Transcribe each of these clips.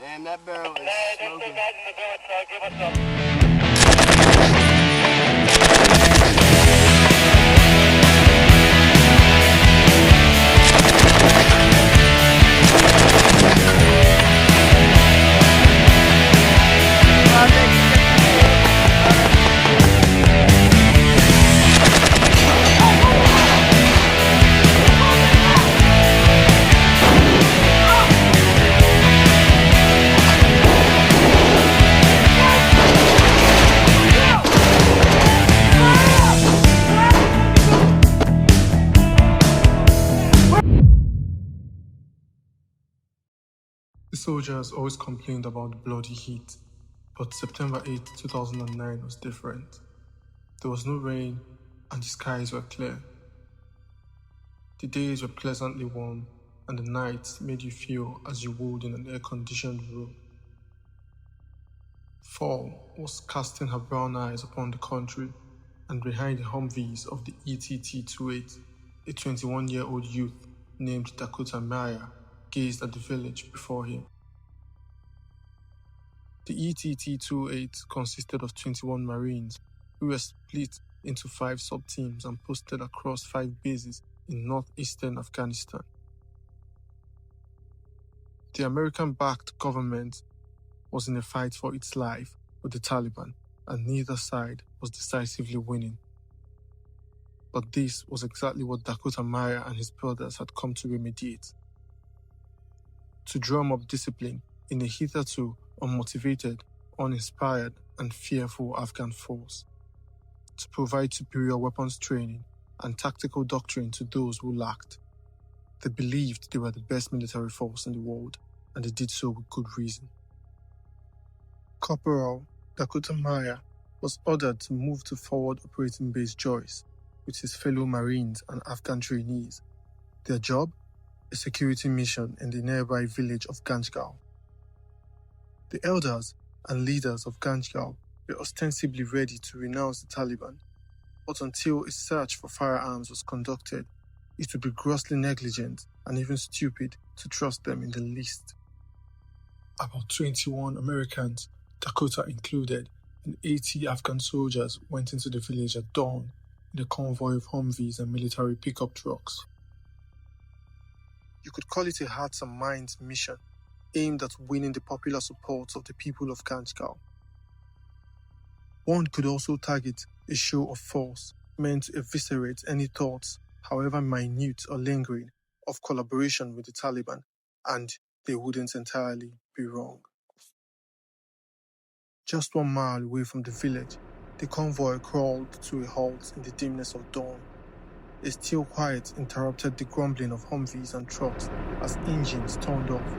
Damn, that barrel is smoking. The soldiers always complained about the bloody heat, but September 8, 2009 was different. There was no rain and the skies were clear. The days were pleasantly warm and the nights made you feel as you would in an air-conditioned room. Fall was casting her brown eyes upon the country, and behind the Humvees of the ETT-28, a 21-year-old youth named Dakota Meyer gazed at the village before him. The ETT-28 consisted of 21 Marines who were split into 5 sub-teams and posted across 5 bases in northeastern Afghanistan. The American-backed government was in a fight for its life with the Taliban, and neither side was decisively winning. But this was exactly what Dakota Meyer and his brothers had come to remediate. To drum up discipline in a hitherto unmotivated, uninspired, and fearful Afghan force. To provide superior weapons training and tactical doctrine to those who lacked. They believed they were the best military force in the world, and they did so with good reason. Corporal Dakota Meyer was ordered to move to Forward Operating Base Joyce with his fellow Marines and Afghan trainees. Their job? A security mission in the nearby village of Ganjgal. The elders and leaders of Ganjgal were ostensibly ready to renounce the Taliban, but until a search for firearms was conducted, it would be grossly negligent and even stupid to trust them in the least. About 21 Americans, Dakota included, and 80 Afghan soldiers went into the village at dawn in a convoy of Humvees and military pickup trucks. You could call it a hearts and minds mission aimed at winning the popular support of the people of Ganjgal. One could also target a show of force meant to eviscerate any thoughts, however minute or lingering, of collaboration with the Taliban, and they wouldn't entirely be wrong. Just 1 mile away from the village, the convoy crawled to a halt in the dimness of dawn. A still quiet interrupted the grumbling of Humvees and trucks as engines turned off.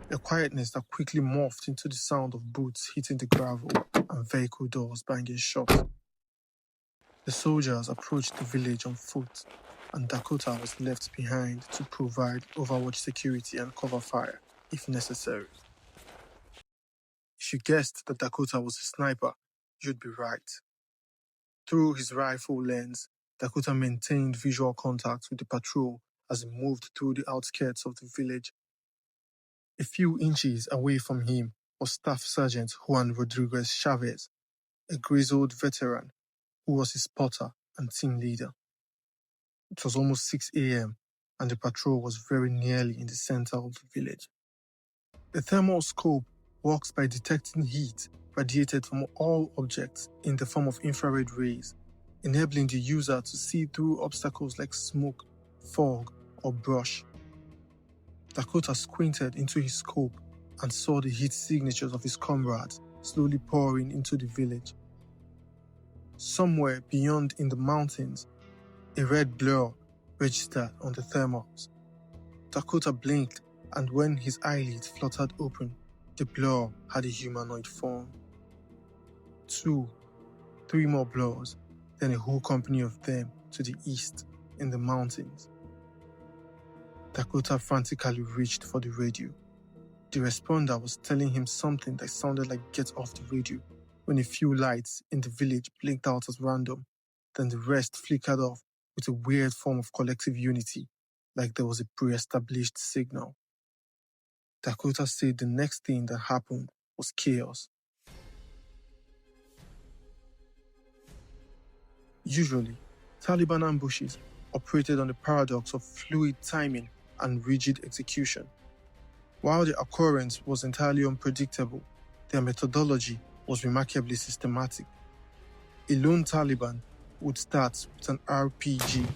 A quietness that quickly morphed into the sound of boots hitting the gravel and vehicle doors banging shut. The soldiers approached the village on foot, and Dakota was left behind to provide overwatch security and cover fire, if necessary. If you guessed that Dakota was a sniper, you'd be right. Through his rifle lens, Dakota maintained visual contact with the patrol as he moved through the outskirts of the village. A few inches away from him was Staff Sergeant Juan Rodriguez Chavez, a grizzled veteran who was his spotter and team leader. It was almost 6 a.m. and the patrol was very nearly in the center of the village. The thermal scope works by detecting heat radiated from all objects in the form of infrared rays, enabling the user to see through obstacles like smoke, fog, or brush. Dakota squinted into his scope and saw the heat signatures of his comrades slowly pouring into the village. Somewhere beyond in the mountains, a red blur registered on the thermals. Dakota blinked, and when his eyelids fluttered open, the blur had a humanoid form. 2, 3 more blurs, then a whole company of them to the east in the mountains. Dakota frantically reached for the radio. The responder was telling him something that sounded like "get off the radio" when a few lights in the village blinked out at random, then the rest flickered off with a weird form of collective unity, like there was a pre-established signal. Dakota said the next thing that happened was chaos. Usually, Taliban ambushes operated on the paradox of fluid timing and rigid execution. While the occurrence was entirely unpredictable, their methodology was remarkably systematic. A lone Taliban would start with an RPG,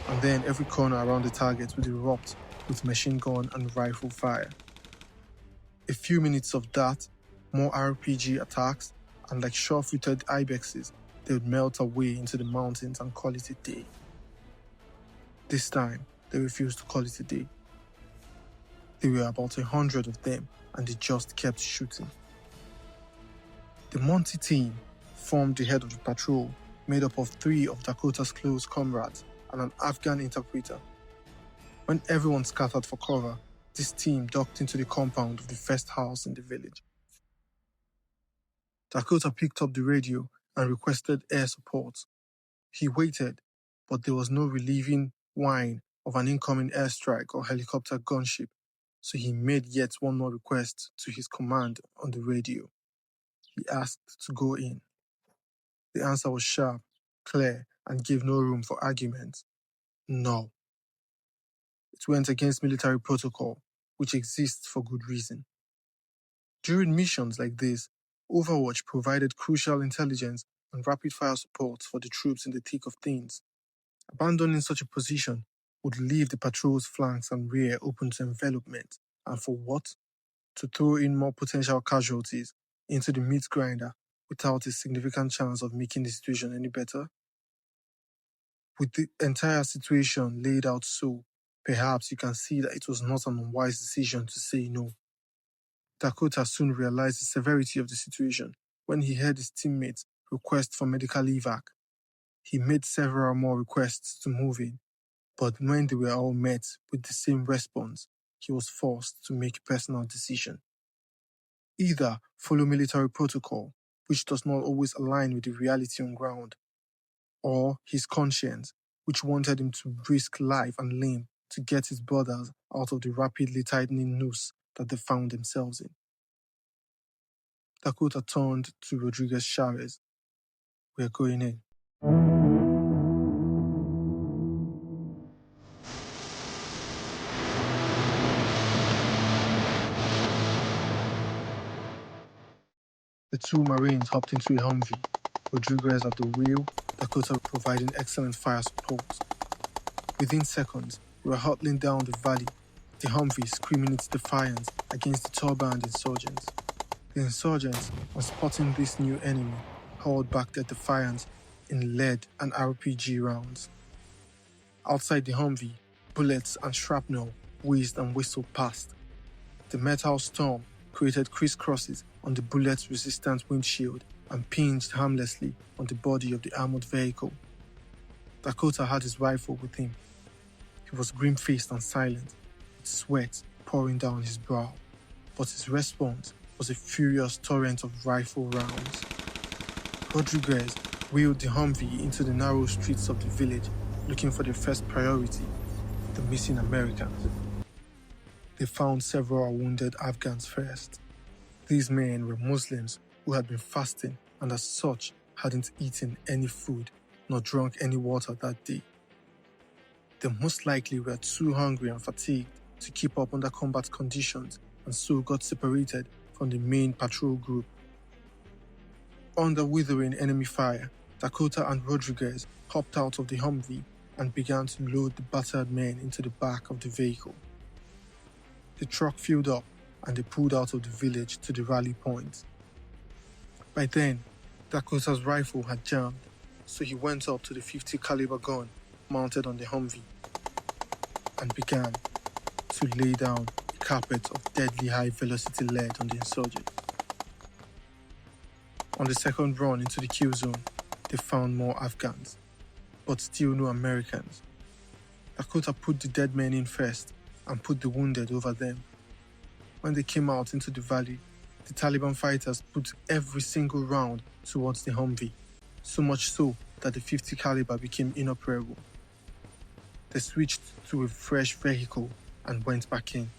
and then every corner around the target would erupt with machine gun and rifle fire. A few minutes of that, more RPG attacks, and like sure-footed ibexes, they would melt away into the mountains and call it a day. This time, they refused to call it a day. There were about 100 of them, and they just kept shooting. The Monty team formed the head of the patrol, made up of 3 of Dakota's close comrades and an Afghan interpreter. When everyone scattered for cover, this team ducked into the compound of the first house in the village. Dakota picked up the radio and requested air support. He waited, but there was no relieving whine of an incoming airstrike or helicopter gunship, so he made yet one more request to his command on the radio. He asked to go in. The answer was sharp, clear, and gave no room for argument. No. It went against military protocol, which exists for good reason. During missions like this, Overwatch provided crucial intelligence and rapid-fire support for the troops in the thick of things. Abandoning such a position would leave the patrol's flanks and rear open to envelopment, and for what? To throw in more potential casualties into the meat grinder without a significant chance of making the situation any better? With the entire situation laid out so, perhaps you can see that it was not an unwise decision to say no. Dakota soon realized the severity of the situation when he heard his teammates request for medical evac. He made several more requests to move in, but when they were all met with the same response, he was forced to make a personal decision. Either follow military protocol, which does not always align with the reality on ground, or his conscience, which wanted him to risk life and limb to get his brothers out of the rapidly tightening noose that they found themselves in. Dakota turned to Rodriguez Chavez. "We're going in." The 2 Marines hopped into a Humvee, Rodriguez at the wheel, Dakota providing excellent fire support. Within seconds, we were hurtling down the valley, the Humvee screaming its defiance against the turbaned insurgents. The insurgents, on spotting this new enemy, hurled back their defiance in lead and RPG rounds. Outside the Humvee, bullets and shrapnel whizzed and whistled past. The metal storm created crisscrosses on the bullet-resistant windshield and pinged harmlessly on the body of the armored vehicle. Dakota had his rifle with him. He was grim-faced and silent, with sweat pouring down his brow, but his response was a furious torrent of rifle rounds. Rodriguez wheeled the Humvee into the narrow streets of the village, looking for their first priority, the missing Americans. They found several wounded Afghans first. These men were Muslims who had been fasting and as such hadn't eaten any food nor drunk any water that day. They most likely were too hungry and fatigued to keep up under combat conditions and so got separated from the main patrol group. Under withering enemy fire, Dakota and Rodriguez hopped out of the Humvee and began to load the battered men into the back of the vehicle. The truck filled up and they pulled out of the village to the rally point. By then, Dakota's rifle had jammed, so he went up to the .50 caliber gun mounted on the Humvee and began to lay down a carpet of deadly high-velocity lead on the insurgents. On the second run into the kill zone, they found more Afghans, but still no Americans. Dakota put the dead men in first and put the wounded over them. When they came out into the valley, the Taliban fighters put every single round towards the Humvee, so much so that the .50 caliber became inoperable. They switched to a fresh vehicle and went back in.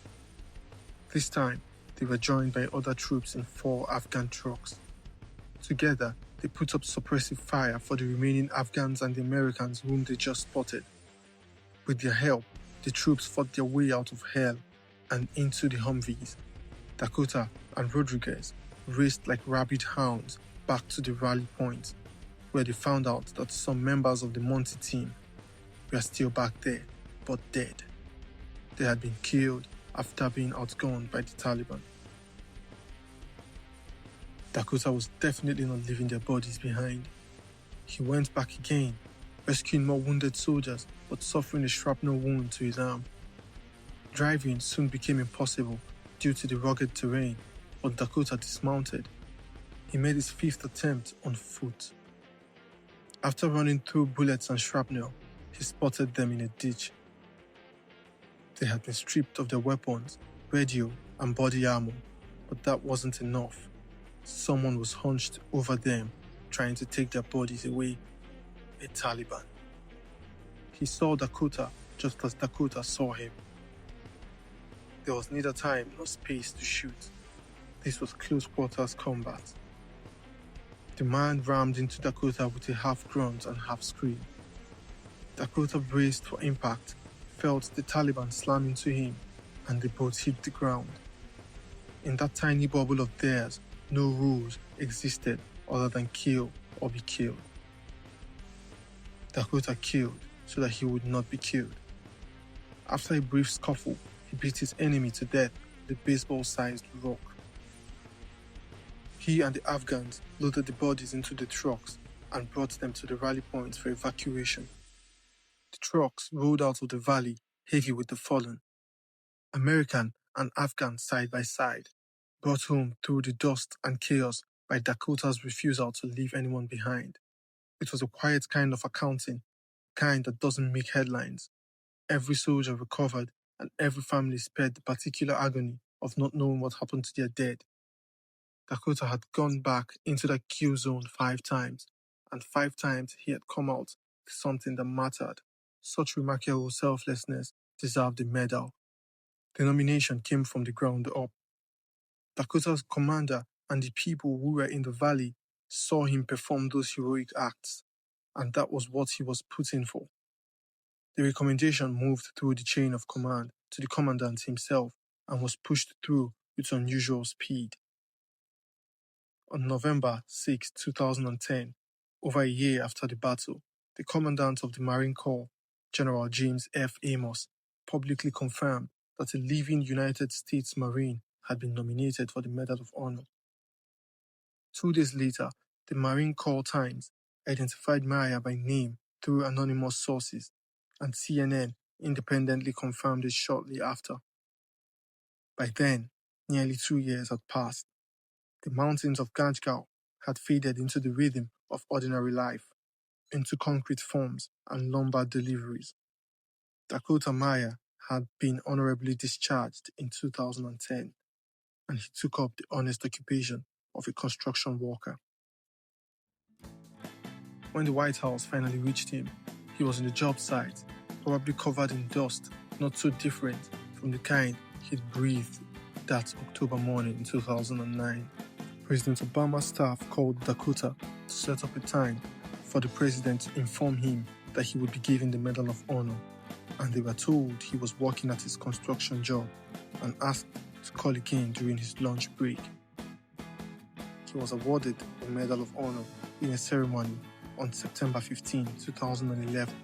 This time, they were joined by other troops in 4 Afghan trucks. Together, they put up suppressive fire for the remaining Afghans and the Americans whom they just spotted. With their help, the troops fought their way out of hell and into the Humvees. Dakota and Rodriguez raced like rabid hounds back to the rally point, where they found out that some members of the Monty team were still back there, but dead. They had been killed after being outgunned by the Taliban. Dakota was definitely not leaving their bodies behind. He went back again, rescuing more wounded soldiers but suffering a shrapnel wound to his arm. Driving soon became impossible due to the rugged terrain, but Dakota dismounted. He made his 5th attempt on foot. After running through bullets and shrapnel, he spotted them in a ditch. They had been stripped of their weapons, radio, and body armor, but that wasn't enough. Someone was hunched over them, trying to take their bodies away. A Taliban. He saw Dakota just as Dakota saw him. There was neither time nor space to shoot. This was close quarters combat. The man rammed into Dakota with a half grunt and half scream. Dakota braced for impact, felt the Taliban slam into him, and they both hit the ground. In that tiny bubble of theirs, no rules existed other than kill or be killed. Dakota killed so that he would not be killed. After a brief scuffle, he beat his enemy to death with a baseball-sized rock. He and the Afghans loaded the bodies into the trucks and brought them to the rally point for evacuation. The trucks rolled out of the valley, heavy with the fallen. American and Afghan side by side, brought home through the dust and chaos by Dakota's refusal to leave anyone behind. It was a quiet kind of accounting, kind that doesn't make headlines. Every soldier recovered, and every family spared the particular agony of not knowing what happened to their dead. Dakota had gone back into that kill zone 5 times, and 5 times he had come out with something that mattered. Such remarkable selflessness deserved a medal. The nomination came from the ground up. Dakota's commander and the people who were in the valley saw him perform those heroic acts, and that was what he was put in for. The recommendation moved through the chain of command to the commandant himself and was pushed through with unusual speed. On November 6, 2010, over a year after the battle, the commandant of the Marine Corps, General James F. Amos, publicly confirmed that a living United States Marine had been nominated for the Medal of Honor. 2 days later, the Marine Corps Times identified Meyer by name through anonymous sources, and CNN independently confirmed it shortly after. By then, nearly 2 years had passed. The mountains of Ganjgal had faded into the rhythm of ordinary life, into concrete forms and lumber deliveries. Dakota Meyer had been honorably discharged in 2010, and he took up the honest occupation of a construction worker. When the White House finally reached him, he was in the job site, probably covered in dust, not so different from the kind he'd breathed that October morning in 2009. President Obama's staff called Dakota to set up a time for the president to inform him that he would be given the Medal of Honor, and they were told he was working at his construction job and asked to call again during his lunch break. He was awarded the Medal of Honor in a ceremony on September 15, 2011.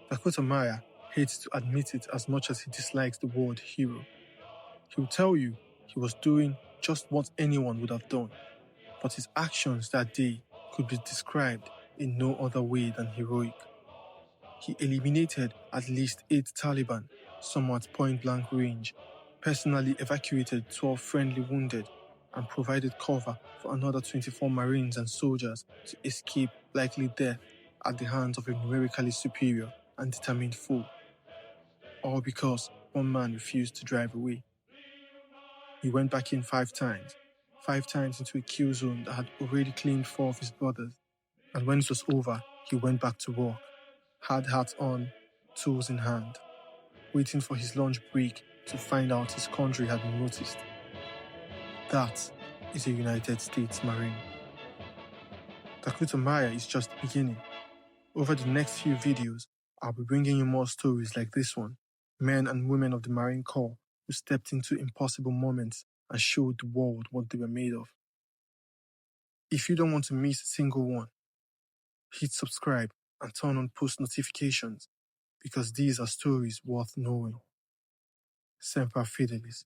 Dakota Meyer hates to admit it as much as he dislikes the word hero. He will tell you he was doing just what anyone would have done, but his actions that day could be described in no other way than heroic. He eliminated at least 8 Taliban, some at point-blank range, personally evacuated 12 friendly wounded, and provided cover for another 24 Marines and soldiers to escape likely death at the hands of a numerically superior and determined foe. All because one man refused to drive away. He went back in 5 times into a kill zone that had already claimed 4 of his brothers. And when it was over, he went back to work, hard hat on, tools in hand, waiting for his lunch break to find out his country had been noticed. That is a United States Marine. Dakota Meyer is just the beginning. Over the next few videos, I'll be bringing you more stories like this one, men and women of the Marine Corps who stepped into impossible moments and showed the world what they were made of. If you don't want to miss a single one, hit subscribe and turn on post notifications because these are stories worth knowing. Semper Fidelis.